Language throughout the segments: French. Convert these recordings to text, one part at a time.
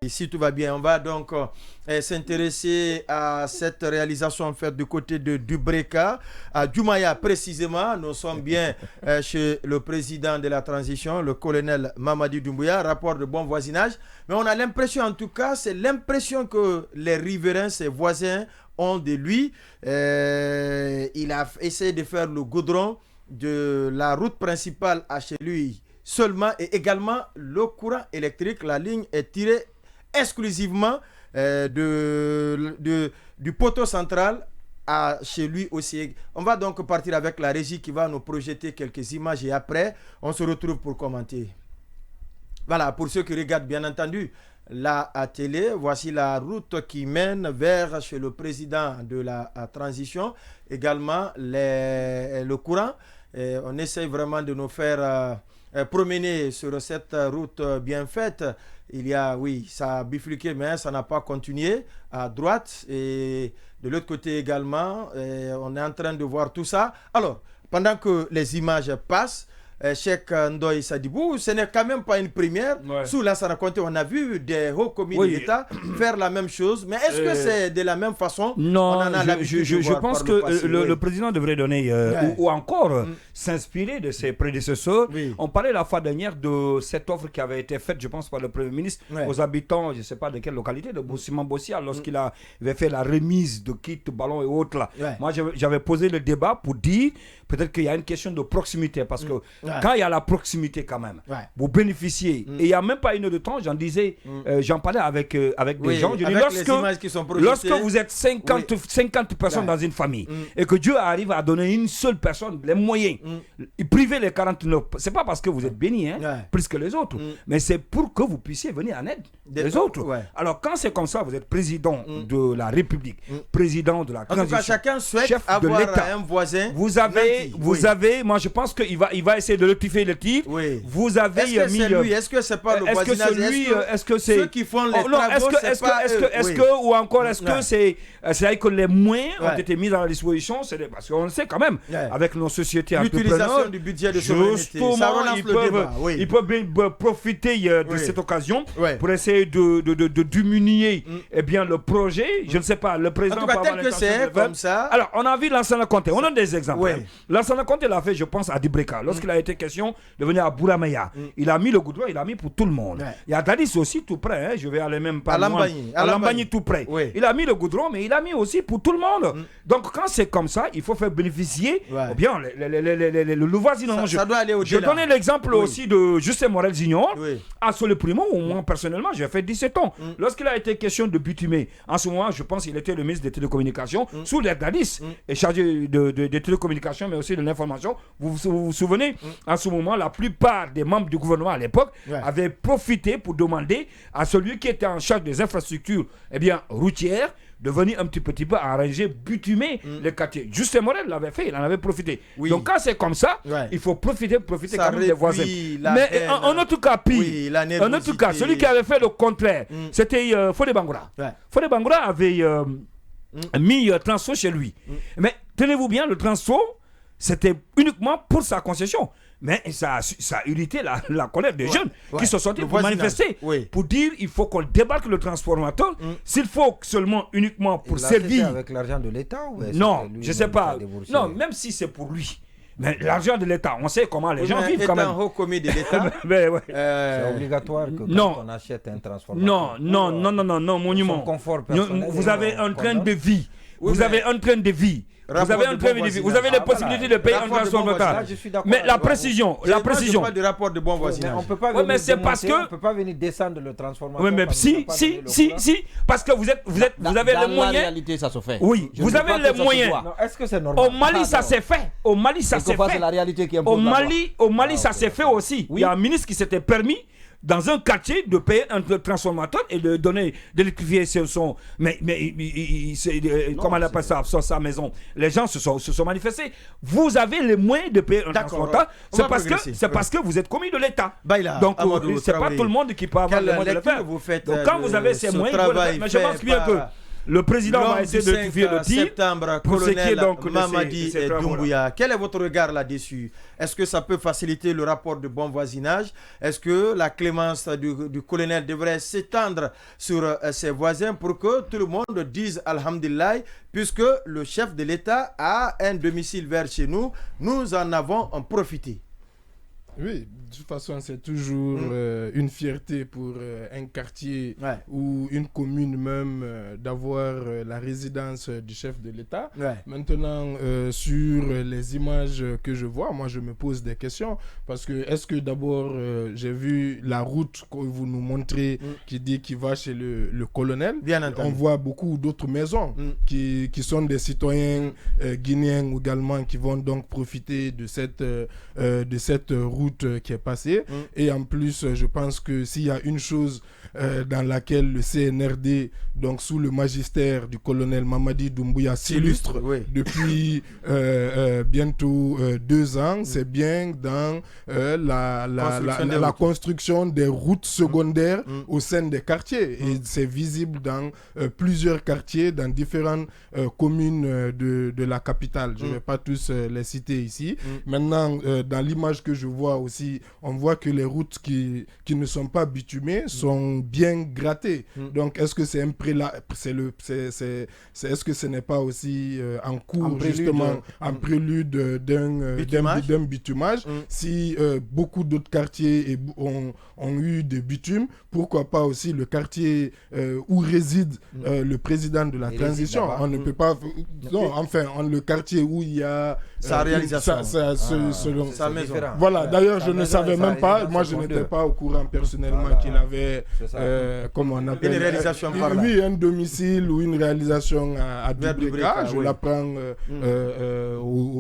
Si tout va bien, on va donc s'intéresser à cette réalisation en fait du côté de Dubreka, à Djoumaya précisément. Nous sommes bien chez le président de la transition, le colonel Mamadi Doumbouya, rapport de bon voisinage. Mais on a l'impression, en tout cas, c'est l'impression que les riverains, ses voisins, ont de lui. Il a essayé de faire le goudron de la route principale à chez lui seulement, et également le courant électrique. La ligne est tirée exclusivement du poteau central à chez lui aussi. On va donc partir avec la régie qui va nous projeter quelques images et après on se retrouve pour commenter. Voilà, pour ceux qui regardent bien entendu la télé, voici la route qui mène vers chez le président de la transition, également le courant. On essaye vraiment de nous faire promener sur cette route bien faite. Il y a, oui, ça a bifurqué, mais ça n'a pas continué à droite. Et de l'autre côté également, on est en train de voir tout ça. Alors, pendant que les images passent, Cheikh Ndoye Sadibou, ce n'est quand même pas une première. Ouais. Sous la Sarakonte, on a vu des hauts commis de l'État faire la même chose. Mais est-ce que c'est de la même façon? Non, je pense que le président devrait donner ou encore s'inspirer de ses prédécesseurs. Oui. On parlait la fois dernière de cette offre qui avait été faite, je pense, par le Premier ministre aux habitants, je ne sais pas de quelle localité, de Boussiman-Bossia, lorsqu'il avait fait la remise de kits, ballons et autres. Là. Ouais. Moi, j'avais posé le débat pour dire peut-être qu'il y a une question de proximité, parce que quand il y a la proximité quand même, vous bénéficiez. Et il n'y a même pas une heure de temps, j'en parlais avec des gens. Je dis, lorsque vous êtes 50 personnes dans une famille et que Dieu arrive à donner une seule personne les moyens, priver les 49, c'est pas parce que vous êtes béni, plus que les autres, mais c'est pour que vous puissiez venir en aide des autres. Alors quand c'est comme ça, vous êtes président de la République, président de la transition, en tout cas, chacun souhaite chef avoir de l'État, un voisin. Vous avez, moi je pense qu'il va essayer de rectifier le tir. Oui. Vous avez mis. Est-ce que c'est pas le voisinage? Est-ce que c'est ceux qui font les travaux? Est-ce que c'est vrai que les moyens ont été mis dans la disposition? Parce qu'on sait quand même, avec nos sociétés entrepreneurs, l'utilisation du budget de souveraineté, ils peuvent profiter de cette occasion pour essayer de diminuer le projet. Je ne sais pas, le président. En tout cas, tel que c'est comme ça. Alors, on a vu Lansana Conté, on a des exemples. Lansana Conté l'a fait, je pense, à Dubreka. Lorsqu'il a été question de venir à Bouramaya, il a mis le goudron, il a mis pour tout le monde. Il y a Dadis aussi tout près, je vais aller même pas loin. À Lambagny tout près. Il a mis le goudron, mais il a mis aussi pour tout le monde. Donc quand c'est comme ça, il faut faire bénéficier bien le voisinage. Ça doit aller au-delà. Je donnais l'exemple aussi de Justin Morel Junior à Solé Primo, où moi personnellement j'ai fait 17 ans. Lorsqu'il a été question de bitumer, en ce moment je pense qu'il était le ministre des télécommunications sous les Dadis et chargé des télécommunications mais aussi de l'information. Vous vous souvenez, à ce moment, la plupart des membres du gouvernement à l'époque avaient profité pour demander à celui qui était en charge des infrastructures routières de venir un petit peu arranger, bitumer les quartiers. Justin Morel l'avait fait, il en avait profité. Donc quand c'est comme ça, il faut profiter quand même des voisins. Mais en autre cas, pire, en autre cas, celui qui avait fait le contraire, c'était Fodé Bangoura. Fodé Bangoura avait mis Transfo chez lui. Mais tenez-vous bien, le Transfo, c'était uniquement pour sa concession. Mais ça a irrité la colère des jeunes qui sont sortis pour manifester, pour dire il faut qu'on débarque le transformateur, s'il faut seulement uniquement pour servir. Avec l'argent de l'État non, je ne sais pas. Non, même si c'est pour lui. Mais l'argent de l'État, on sait comment les gens vivent quand même. Haut commis de l'État. C'est obligatoire que quand on achète un transformateur. Non, monument. Vous avez un train de vie. Vous avez un train de vie. Vous avez un train de vie. Vous avez les possibilités de payer un transformateur. Mais la précision. Pas de rapport de bon voisinage. On peut pas on peut pas venir descendre le transformateur. Oui, mais si, parce que vous avez les moyens. Dans la réalité, ça se fait. Oui, vous avez les moyens. Est-ce que c'est normal? Au Mali, ça s'est fait. Au Mali, ça s'est fait. C'est la réalité qui impose. Au Mali, ça s'est fait aussi. Il y a un ministre qui s'était permis dans un quartier de payer un transformateur et de donner, d'électrifier son. Comment on appelle ça, sa maison. Les gens se sont manifestés. Vous avez les moyens de payer un transformateur. C'est parce que vous êtes commis de l'État. Donc, c'est pas tout le monde qui peut avoir les moyens de le faire. Donc, quand vous avez ces moyens, mais je pense bien que Le président va essayer de rectifier le tir. Septembre, colonel Mamadi Doumbouya. Quel est votre regard là-dessus? Est-ce que ça peut faciliter le rapport de bon voisinage? Est-ce que la clémence du colonel devrait s'étendre sur ses voisins pour que tout le monde dise Alhamdulillah, puisque le chef de l'État a un domicile vers chez nous, nous en avons profité? Oui, de toute façon, c'est toujours une fierté pour un quartier ou une commune même d'avoir la résidence du chef de l'État. Maintenant, sur les images que je vois, moi je me pose des questions parce que est-ce que d'abord j'ai vu la route que vous nous montrez qui va chez le colonel. Bien entendu. On voit beaucoup d'autres maisons qui sont des citoyens guinéens également qui vont donc profiter de cette route qui est passée. Et en plus, je pense que s'il y a une chose dans laquelle le CNRD, donc sous le magistère du colonel Mamadi Doumbouya, s'illustre depuis bientôt 2 ans, c'est bien dans la construction des routes secondaires au sein des quartiers. Et c'est visible dans plusieurs quartiers, dans différentes communes de la capitale. Je ne vais pas tous les citer ici. Maintenant, dans l'image que je vois aussi, on voit que les routes qui ne sont pas bitumées sont bien grattées. Donc, est-ce que c'est un est-ce que ce n'est pas aussi en cours, justement, en prélude d'un bitumage? Si beaucoup d'autres quartiers ont eu des bitumes, pourquoi pas aussi le quartier où réside le président de la transition? On ne peut pas... Non, enfin, le quartier où il y a... sa réalisation. Sa maison. Voilà, d'ailleurs, je ne savais même pas, moi je n'étais pas au courant personnellement qu'il avait, comment on appelle, une réalisation par là. Oui, un domicile ou une réalisation à Dubreka, je l'apprends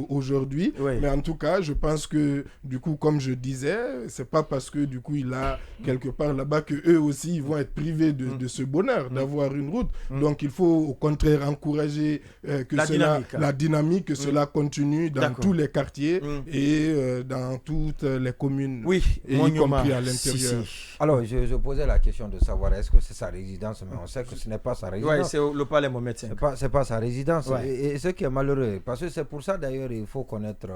aujourd'hui. Mais en tout cas, je pense que, du coup, comme je disais, c'est pas parce que, du coup, il a quelque part là-bas que eux aussi, ils vont être privés de ce bonheur d'avoir une route. Donc, il faut au contraire encourager que la dynamique, que cela continue dans tous les quartiers et dans toutes les communes, et y compris à l'intérieur. Alors, je posais la question de savoir est-ce que c'est sa résidence, mais on sait que ce n'est pas sa résidence. Oui, c'est le palais Mohamed V. C'est pas sa résidence. Et ce qui est malheureux, parce que c'est pour ça d'ailleurs, il faut connaître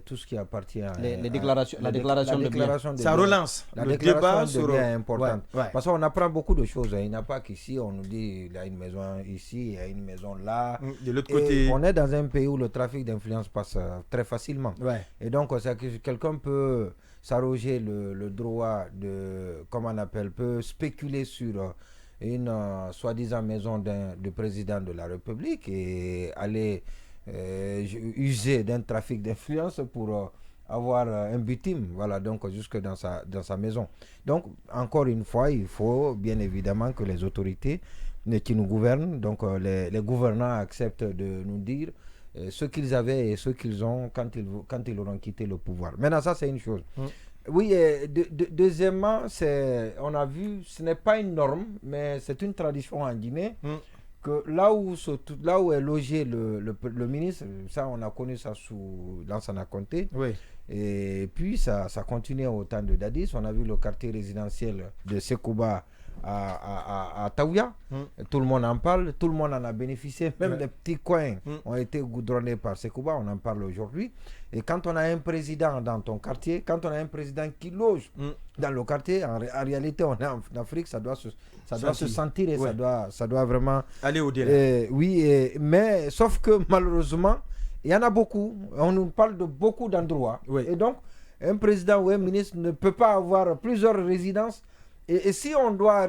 tout ce qui appartient à la déclaration de biens. Ça relance le débat sur biens est importante. Parce qu'on apprend beaucoup de choses. Il n'y a pas qu'ici, on nous dit il y a une maison ici, il y a une maison là. De l'autre côté. On est dans un pays où le trafic d'influence passe très facilement. Et donc, quelqu'un peut s'arroger le droit de, comment on appelle, peut spéculer sur une soi-disant maison du président de la République et aller user d'un trafic d'influence pour avoir un victime, voilà, donc jusque dans sa maison. Donc, encore une fois, il faut bien évidemment que les autorités qui nous gouvernent, donc les gouvernants acceptent de nous dire ce qu'ils avaient et ce qu'ils ont quand ils auront quitté le pouvoir. Maintenant, ça, c'est une chose. Oui, deuxièmement, on a vu, ce n'est pas une norme, mais c'est une tradition en Guinée, que là où est logé le ministre, ça, on a connu ça sous Lansana Conté. Et puis, ça continue au temps de Dadis. On a vu le quartier résidentiel de Sekouba à Taouya. Tout le monde en parle, tout le monde en a bénéficié. Même les petits coins ont été goudronnés par Sekouba, on en parle aujourd'hui. Et quand on a un président dans ton quartier, quand on a un président qui loge dans le quartier, en réalité, on est en Afrique, ça doit se sentir et ça doit vraiment aller au-delà. Mais sauf que malheureusement, il y en a beaucoup. On nous parle de beaucoup d'endroits. Et donc, un président ou un ministre ne peut pas avoir plusieurs résidences. Et si on doit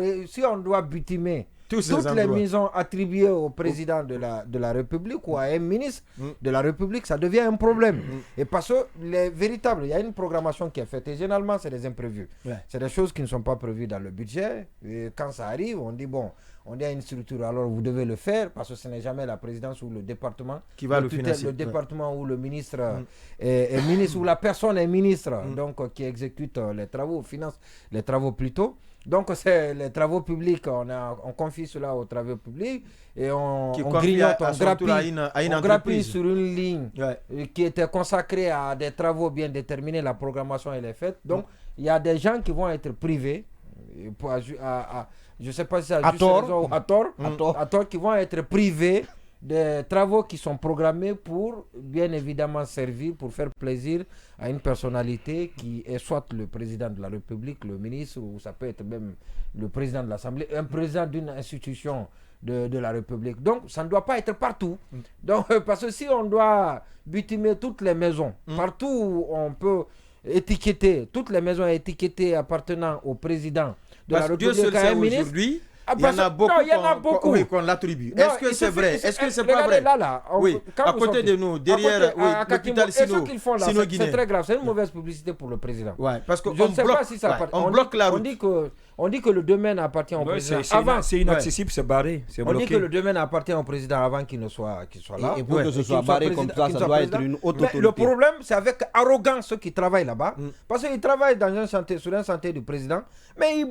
butimer toutes les maisons attribuées au président de la République ou à un ministre de la République, ça devient un problème. Et parce que il y a une programmation qui est faite. Et généralement, c'est des imprévus. C'est des choses qui ne sont pas prévues dans le budget. Et quand ça arrive, on dit bon, on est à une structure, alors vous devez le faire parce que ce n'est jamais la présidence ou le département qui va le financer. Le département ou le ministre est ministre ou la personne est ministre, donc qui exécute les travaux, finance les travaux plutôt. Donc, c'est les travaux publics, on confie cela aux travaux publics et on grignote, on grappille sur une ligne qui était consacrée à des travaux bien déterminés, la programmation elle est faite. Donc, il y a des gens qui vont être privés je ne sais pas si c'est à tort ou à tort, qui vont être privés des travaux qui sont programmés pour bien évidemment servir, pour faire plaisir à une personnalité qui est soit le président de la République, le ministre, ou ça peut être même le président de l'Assemblée, un président d'une institution de la République. Donc ça ne doit pas être partout. Donc, parce que si on doit bitumer toutes les maisons, partout où on peut étiqueter, toutes les maisons étiquetées appartenant au président de la République, aujourd'hui, il y en a beaucoup qu'on l'attribue. Est-ce que c'est vrai? Est-ce que c'est pas vrai? Oui, à côté de nous, derrière l'hôpital Sino Guinée. C'est très grave, c'est une mauvaise publicité pour le président. Ouais, parce que je ne sais pas si ça on bloque la route. On dit que le domaine appartient au président. C'est inaccessible, c'est barré. On dit que le domaine appartient au président avant qu'il soit là. Et pour que ce soit barré comme ça, ça doit être une haute autorité. Le problème, c'est avec arrogance ceux qui travaillent là-bas. Parce qu'ils travaillent dans un chantier, sur un chantier du président. Mais ils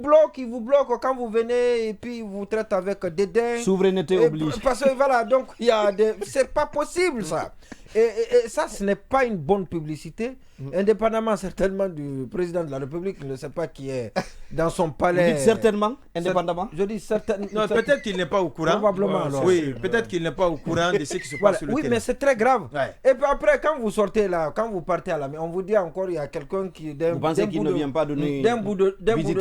vous bloquent quand vous venez et puis ils vous traitent avec dédain. Souveraineté oblige. Parce que voilà, donc c'est pas possible ça. Et ça, ce n'est pas une bonne publicité, indépendamment certainement du président de la République. Il ne sait pas qui est dans son palais. Vous dites certainement, indépendamment. Je dis certainement. Non, peut-être qu'il n'est pas au courant. Probablement. Oui, peut-être qu'il n'est pas au courant de ce qui se passe sur le terrain. Oui, mais c'est très grave. Ouais. Et puis après, quand vous sortez là, quand vous partez à la maison, on vous dit encore, il y a quelqu'un qui... Vous pensez qu'il ne vient pas donner d'un bout de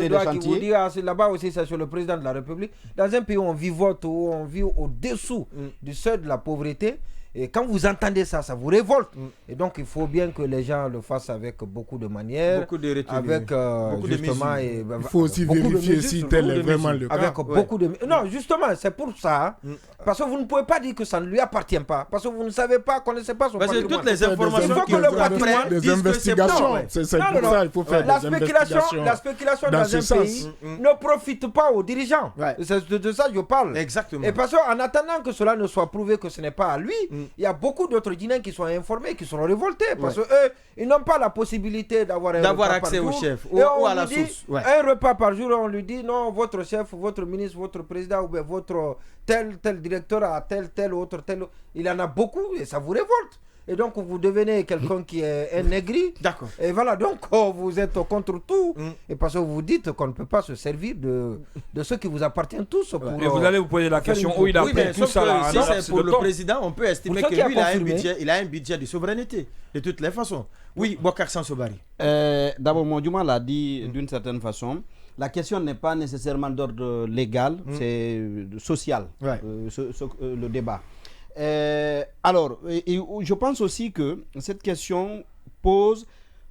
doigt qui vous dit, là-bas aussi, c'est sur le président de la République. Dans un pays où on vivote, où on vit au-dessous du seuil de la pauvreté, et quand vous entendez ça, ça vous révolte. Et donc, il faut bien que les gens le fassent avec beaucoup de manières, beaucoup de retenue, avec beaucoup justement... de il faut aussi vérifier si tel est vraiment le cas. Avec beaucoup de... Non, justement, c'est pour ça. Parce que vous ne pouvez pas dire que ça ne lui appartient pas. Parce que vous ne savez pas, connaissez pas son patrimoine. Toutes les informations que le patrimoine des investigations. C'est pour ça qu'il faut faire des investigations. La spéculation dans un pays ne profite pas aux dirigeants. C'est de ça que je parle. Exactement. Et parce qu'en attendant que cela ne soit prouvé que ce n'est pas à lui, il y a beaucoup d'autres Guinéens qui sont informés, qui sont révoltés. Parce qu'eux, ils n'ont pas la possibilité d'avoir accès au chef ou à la source. Un repas par jour, on lui dit non, votre chef, votre ministre, votre président ou bien votre tel directeur à tel autre. Il y en a beaucoup et ça vous révolte. Et donc vous devenez quelqu'un qui est un aigri. D'accord. Et voilà, donc vous êtes contre tout. Et parce que vous dites qu'on ne peut pas se servir de ce qui vous appartient tous. Et vous allez vous poser la question où il a pris tout ça. Si c'est pour le président, on peut estimer que lui, il a un budget de souveraineté, de toutes les façons. Oui, Bokar Sansobari. D'abord, Modjouma l'a dit d'une certaine façon. La question n'est pas nécessairement d'ordre légal, c'est social, le débat. Alors, je pense aussi que cette question pose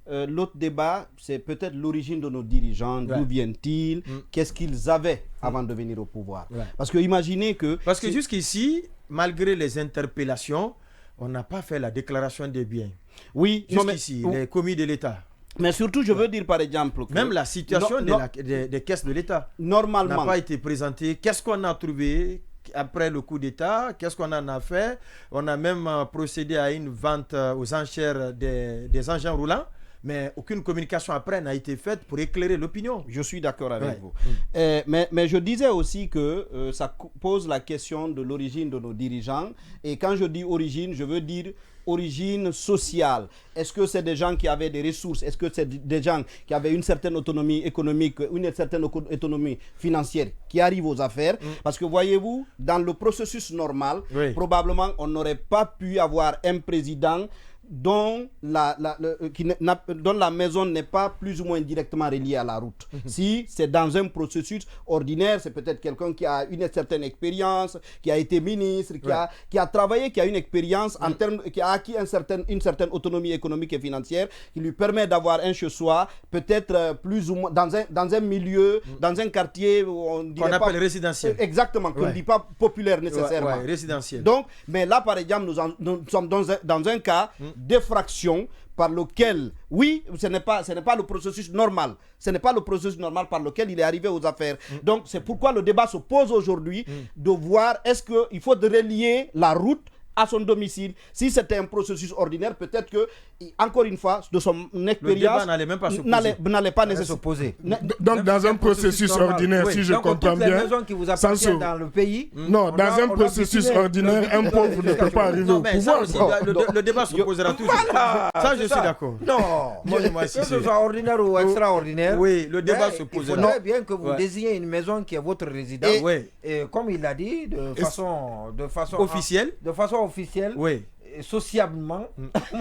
l'autre débat, c'est peut-être l'origine de nos dirigeants, d'où viennent-ils, qu'est-ce qu'ils avaient avant de venir au pouvoir. Parce que imaginez que... Parce que jusqu'ici, malgré les interpellations, on n'a pas fait la déclaration des biens. Oui, jusqu'ici, les commis de l'État. Mais surtout, je veux dire par exemple... Que même la situation des caisses de l'État normalement n'a pas été présentée. Qu'est-ce qu'on a trouvé après le coup d'État? Qu'est-ce qu'on en a fait? On a même procédé à une vente aux enchères des engins roulants. Mais aucune communication après n'a été faite pour éclairer l'opinion. Je suis d'accord avec vous. Mais je disais aussi que ça pose la question de l'origine de nos dirigeants. Et quand je dis origine, je veux dire origine sociale. Est-ce que c'est des gens qui avaient des ressources? Est-ce que c'est des gens qui avaient une certaine autonomie économique, une certaine autonomie financière qui arrivent aux affaires? Parce que voyez-vous, dans le processus normal, probablement on n'aurait pas pu avoir un président dont la maison n'est pas plus ou moins directement reliée à la route. Si c'est dans un processus ordinaire, c'est peut-être quelqu'un qui a une certaine expérience, qui a été ministre, qui a travaillé, qui a une expérience en termes, qui a acquis une certaine autonomie économique et financière, qui lui permet d'avoir un chez-soi, peut-être plus ou moins dans un milieu, dans un quartier qu'on appelle résidentiel. Exactement, qu'on ne dit pas populaire nécessairement. Résidentiel. Donc, mais là, par exemple, nous sommes dans un cas d'effraction par lequel, oui, ce n'est pas le processus normal. Ce n'est pas le processus normal par lequel il est arrivé aux affaires. Donc, c'est pourquoi le débat se pose aujourd'hui de voir est-ce qu'il faut relier la route à son domicile. Si c'était un processus ordinaire, peut-être que, encore une fois, de son expérience, n'allait même pas se poser. n'allait pas nécessairement se poser. Donc, dans un processus ordinaire, si je comprends bien, toutes les maisons qui vous appartiennent dans le pays. Non, dans un processus ordinaire, un pauvre ne peut pas arriver au pouvoir. Le débat se posera toujours. Ça, je suis d'accord. Non, que ce soit ordinaire ou extraordinaire. Oui, le débat se posera. Il faudrait bien que vous désigniez une maison qui est votre résidence. Et comme il l'a dit, de façon officielle. De façon officielle. Oui. Sociablement,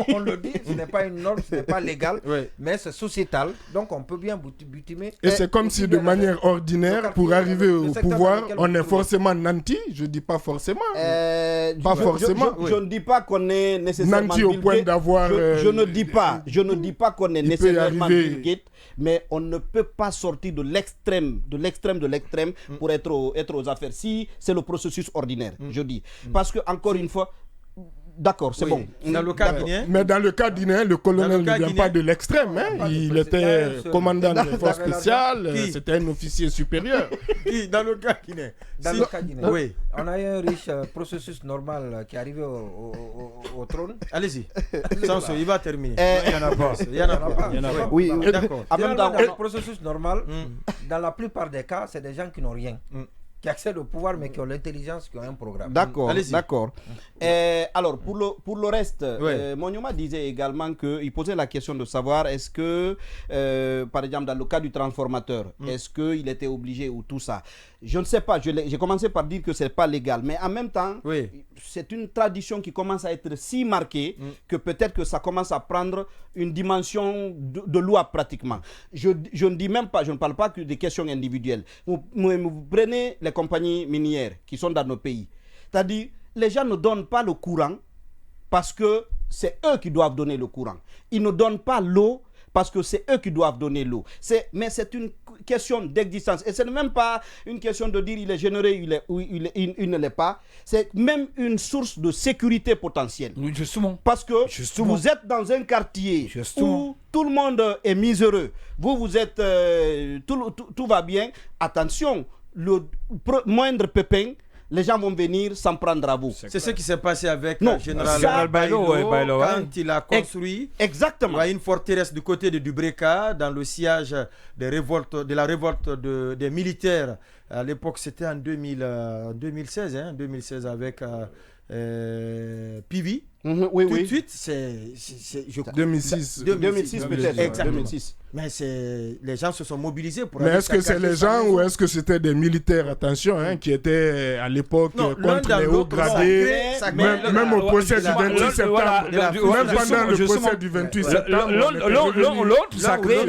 on le dit, ce n'est pas une norme, ce n'est pas légal, mais c'est sociétal, donc on peut bien butimer. Et c'est comme si de manière ordinaire, pour arriver au pouvoir, on est forcément nanti, je ne dis pas forcément. Pas forcément. Je ne dis pas qu'on est nécessairement nanti au point d'avoir... Je ne dis pas qu'on est nécessairement Bill Gates, mais on ne peut pas sortir de l'extrême pour être aux affaires. Si c'est le processus ordinaire, je dis. Parce que, encore une fois, d'accord, c'est bon. Dans le cas guinéen. Mais dans le cas guinéen, le colonel ne vient pas de l'extrême. Il était commandant des forces spéciales. C'était un officier supérieur. Dans le cas guinéen. Dans le cas guinéen. Oui. On a eu un riche processus normal qui est arrivé au trône. Allez-y. Sanso, il va terminer. Il n'y en a pas. Il n'y en a pas. Oui, d'accord. Dans le processus normal, dans la plupart des cas, c'est des gens qui n'ont rien. Qui accèdent au pouvoir mais qui ont l'intelligence, qui ont un programme. D'accord, d'accord. Alors, pour le reste, Monyoma disait également qu'il posait la question de savoir est-ce que, par exemple, dans le cas du transformateur, est-ce qu'il était obligé ou tout ça. Je ne sais pas, j'ai commencé par dire que ce n'est pas légal, mais en même temps, c'est une tradition qui commence à être si marquée que peut-être que ça commence à prendre une dimension de loi pratiquement. Je ne dis même pas, je ne parle pas que des questions individuelles. Vous prenez les compagnies minières qui sont dans nos pays. C'est-à-dire, les gens ne donnent pas le courant parce que c'est eux qui doivent donner le courant. Ils ne donnent pas l'eau parce que c'est eux qui doivent donner l'eau. Mais c'est une question d'existence. Et ce n'est même pas une question de dire il est généreux ou il ne l'est pas. C'est même une source de sécurité potentielle. Oui, justement. Parce que vous êtes dans un quartier où tout le monde est miséreux. Vous êtes... tout va bien. Attention, le moindre pépin, les gens vont venir s'en prendre à vous. C'est ce qui s'est passé avec le général Bailo quand il a construit une forteresse du côté de Dubreka dans le siège de la révolte des militaires. À l'époque, c'était en 2016 avec Pivi. Tout de suite, c'est 2006 peut-être. Exactement. 2006. Mais les gens se sont mobilisés pour... Mais est-ce que c'est les gens ou est-ce que c'était des militaires, attention, qui étaient à l'époque contre les hauts gradés, même au procès du 28 septembre, même pendant le procès du 28 septembre. L'autre,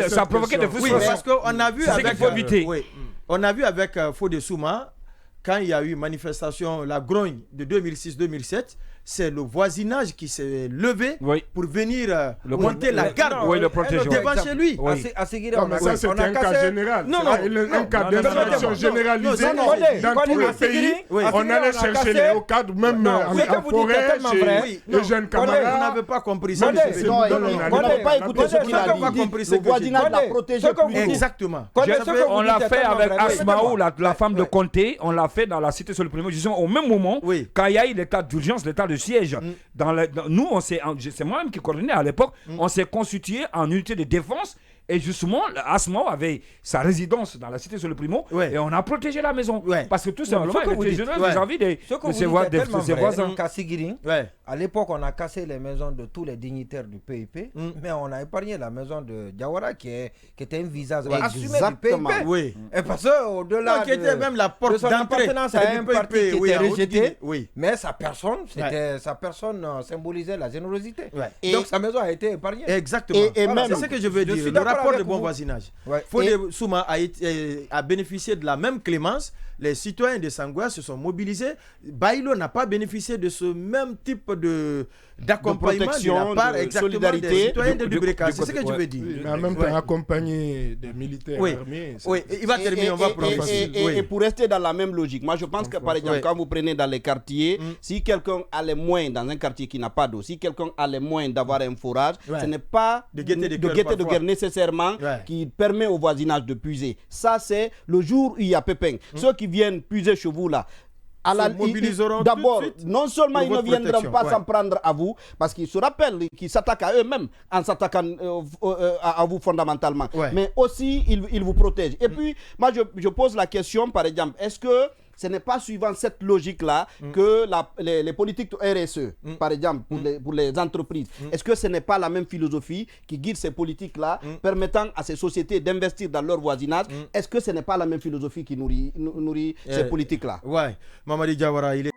ça provoquait des frustrations. Oui, parce qu'on a vu avec Fodé Souma, quand il y a eu manifestation, la grogne de 2006-2007, c'est le voisinage qui s'est levé pour venir monter la garde devant chez lui. Ça, c'est un cas général. Un cas d'insurrection généralisée dans tous les pays. On allait chercher les hauts cadres, même en forêt, chez les jeunes camarades. Vous n'avez pas compris ça. On n'a pas écouté ce qu'il a dit. Le voisinage l'a protégé. Exactement. On l'a fait avec Asmaou, la femme de Conté. On l'a fait dans la cité sur le premier, justement au même moment, quand il y a eu l'état d'urgence, l'état de siège. Nous, c'est moi-même qui coordonnais à l'époque, on s'est constitué en unité de défense. Et justement, Asmao avait sa résidence dans la cité sur le Primo et on a protégé la maison. Parce que tout simplement, il était généreux vis-à-vis de ses voisins. À l'époque, on a cassé les maisons de tous les dignitaires du PIP, mais on a épargné la maison de Diawara qui était un visage assumé du PIP. Et parce qu'au-delà qui était même la porte de son appartenance à un parti qui était rejeté, mais sa personne symbolisait la générosité. Donc sa maison a été épargnée. Exactement. C'est ce que je veux dire. Le rapport de bon voisinage. Fodé Souma a bénéficié de la même clémence. Les citoyens de Sangwa se sont mobilisés. Bailo n'a pas bénéficié de ce même type d'accompagnement de la part de solidarité des citoyens de Dubreka. C'est ce que je veux dire. Mais en même temps, accompagner des militaires armés. Oui, il va terminer, on va progresser. Et pour rester dans la même logique, moi je pense que par exemple, quand vous prenez dans les quartiers, si quelqu'un a les moyens dans un quartier qui n'a pas d'eau, si quelqu'un a les moyens d'avoir un forage, ce n'est pas de gaieté de guerre nécessairement qui permet au voisinage de puiser. Ça, c'est le jour où il y a pépin. Ceux qui viennent puiser chez vous là, mobiliseront d'abord, tout de suite non seulement ils ne viendront pas ouais. s'en prendre à vous, parce qu'ils se rappellent qu'ils s'attaquent à eux-mêmes en s'attaquant à vous fondamentalement, ouais. mais aussi ils vous protègent. Et puis, moi je pose la question, par exemple, est-ce que ce n'est pas suivant cette logique-là que les politiques de RSE, par exemple, pour les entreprises, est-ce que ce n'est pas la même philosophie qui guide ces politiques-là, permettant à ces sociétés d'investir dans leur voisinage? Est-ce que ce n'est pas la même philosophie qui nourrit ces politiques-là? Ouais, Mamadi Diawara, il est...